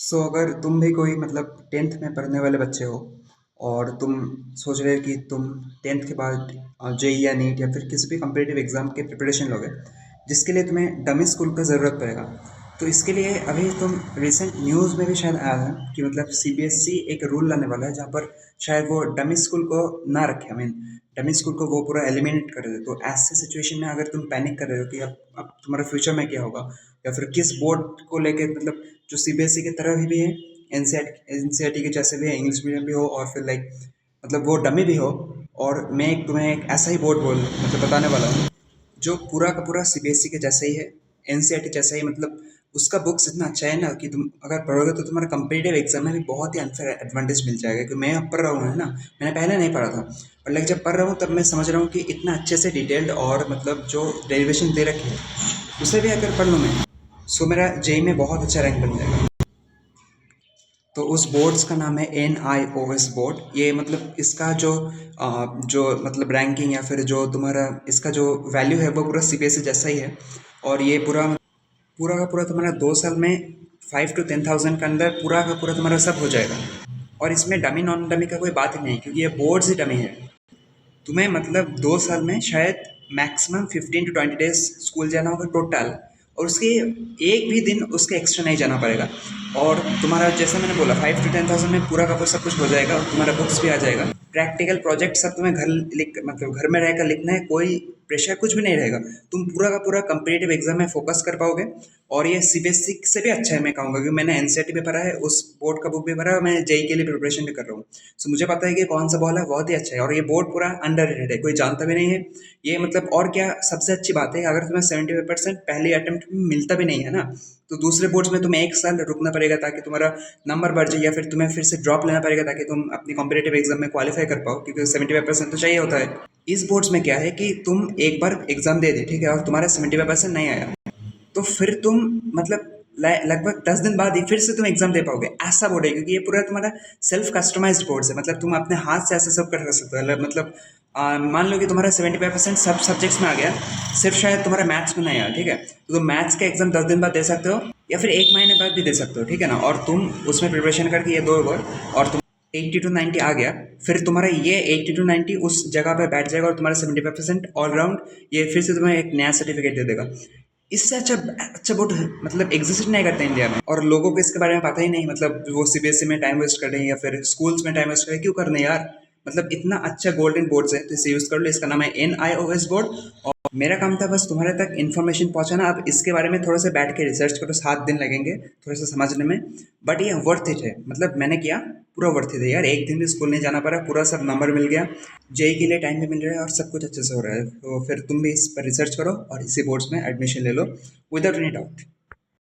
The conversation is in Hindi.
अगर तुम भी कोई मतलब 10th में पढ़ने वाले बच्चे हो और तुम सोच रहे हो कि तुम 10th के बाद जेई या नीट या फिर किसी भी कम्पिटिटिव एग्ज़ाम के प्रिपरेशन लोगे, जिसके लिए तुम्हें डमी स्कूल का ज़रूरत पड़ेगा। तो इसके लिए अभी तुम रिसेंट न्यूज़ में भी शायद आया है कि मतलब सीबीएसई एक रूल लाने वाला है जहाँ पर शायद वो डमी स्कूल को ना रखे। आई मीन डमी स्कूल को वो पूरा एलिमिनेट कर दे। तो ऐसे सिचुएशन में अगर तुम पैनिक कर रहे हो कि अब तुम्हारा फ्यूचर में क्या होगा या फिर किस बोर्ड को लेके, मतलब जो सीबीएसई की तरह भी है, एनसीईआरटी के जैसे भी है, इंग्लिश मीडियम भी हो और फिर लाइक मतलब वो डमी भी हो। और मैं तुम्हें एक ऐसा ही बोर्ड मतलब बताने वाला हूँ जो पूरा का पूरा सीबीएसई के जैसा ही है, एनसीईआरटी जैसा ही। मतलब उसका बुक्स इतना अच्छा है ना कि तुम अगर पढ़ोगे तो तुम्हारा कंपिटेटिव एग्जाम में भी बहुत ही अनफेयर एडवांटेज मिल जाएगा। क्योंकि मैं अब पढ़ रहा हूँ है ना, मैंने पहले नहीं पढ़ा था, और लाइक जब पढ़ रहा हूँ तब मैं समझ रहा हूँ कि इतना अच्छे से डिटेल्ड और मतलब जो डेरिवेशन दे रखी है उसे भी अगर पढ़ लूँ मैं, सो मेरा जेई में बहुत अच्छा रैंक बन जाएगा। तो उस बोर्ड्स का नाम है NIOS बोर्ड। ये मतलब इसका जो मतलब रैंकिंग या फिर जो तुम्हारा इसका जो वैल्यू है वो पूरा सीबीएसई जैसा ही है। और ये पूरा पूरा का पूरा तुम्हारा 2 साल में 5 to 10,000 के अंदर पूरा का पूरा तुम्हारा सब हो जाएगा। और इसमें डमी नॉन डमी का कोई बात ही नहीं, क्योंकि ये बोर्ड्स ही डमी है। तुम्हें मतलब 2 साल में शायद मैक्सिमम 15 to 20 डेज स्कूल जाना होगा टोटल, और उसके एक भी दिन उसके एक्स्ट्रा नहीं जाना पड़ेगा। और तुम्हारा जैसा मैंने बोला 5 to 10,000 में पूरा का पूरा सब कुछ हो जाएगा, और तुम्हारा बुक्स भी आ जाएगा, प्रैक्टिकल प्रोजेक्ट सब तुम्हें घर लिख मतलब घर में रहकर लिखना है, कोई प्रेशर कुछ भी नहीं रहेगा। तुम पूरा का पूरा कंपिटेटिव एग्जाम में फोकस कर पाओगे। और ये सीबीएसई से भी अच्छा है मैं कहूँगा, क्योंकि मैंने एनसीईआरटी भी पढ़ा है, उस बोर्ड का बुक भी पढ़ा है, और मैं जेई के लिए प्रिपरेशन भी कर रहा हूँ। सो मुझे पता है कि कौन सा बॉल है, बहुत ही अच्छा है। और ये बोर्ड पूरा अंडररेटेड है, कोई जानता भी नहीं है ये। मतलब और क्या सबसे अच्छी बात है, अगर तुम्हें 75% पहले अटेम्प्ट में मिलता भी नहीं है ना, तो दूसरे बोर्ड्स में तुम्हें 1 साल रुकना पड़ेगा ताकि तुम्हारा नंबर बढ़ जाए, या फिर तुम्हें फिर से ड्रॉप लेना पड़ेगा ताकि तुम अपनी कॉम्पिटेटिव एग्जाम में क्वालिफाई कर पाओ, क्योंकि 75% तो चाहिए होता है। इस बोर्ड्स में क्या है कि तुम एक बार एग्जाम दे दे, ठीक है, और तुम्हारा 75% नहीं आया, तो फिर तुम मतलब लगभग 10 दिन बाद ही फिर से तुम एग्जाम दे पाओगे। ऐसा बोर्ड है, क्योंकि ये पूरा तुम्हारा सेल्फ कस्टमाइज्ड बोर्ड है। मतलब तुम अपने हाथ से ऐसे सब कर सकते हो। मतलब मान लो कि तुम्हारा 75% सब सब्जेक्ट्स में आ गया, सिर्फ शायद तुम्हारा मैथ्स में नहीं आया, ठीक है, तो तुम मैथ्स का एग्जाम 10 दिन बाद दे सकते हो, या फिर 1 महीने बाद भी दे सकते हो, ठीक है ना। और तुम उसमें प्रिपरेशन करके ये दो बार, और तुम 80 to 90 आ गया, फिर तुम्हारा ये 80 to 90 उस जगह पर बैठ जाएगा, और तुम्हारा 75% ऑलराउंड ये फिर से तुम्हें एक नया सर्टिफिकेट दे देगा। इससे अच्छा अच्छा बोर्ड मतलब एग्जिस्ट नहीं करता इंडिया में, और लोगों को इसके बारे में पता ही नहीं। मतलब वो सीबीएसई में टाइम वेस्ट कर रहे हैं या फिर स्कूल्स में टाइम वेस्ट कर रहे हैं, क्यों करने यार। मतलब इतना अच्छा गोल्डन बोर्ड है तो इसे यूज़ कर लो। इसका नाम है NIOS बोर्ड। और मेरा काम था बस तुम्हारे तक इन्फॉर्मेशन पहुंचाना। अब इसके बारे में थोड़ा सा बैठ के रिसर्च करो, 7 दिन लगेंगे थोड़ा सा समझने में, बट ये वर्थ इट है। मतलब मैंने किया, पूरा वर्थ इट है यार। एक दिन भी स्कूल नहीं जाना पड़ा, पूरा सब नंबर मिल गया, जेई के लिए टाइम भी मिल रहा है, और सब कुछ अच्छे से हो रहा है। तो फिर तुम भी इस पर रिसर्च करो और इसी बोर्ड्स में एडमिशन ले लो विदाउट एनी डाउट।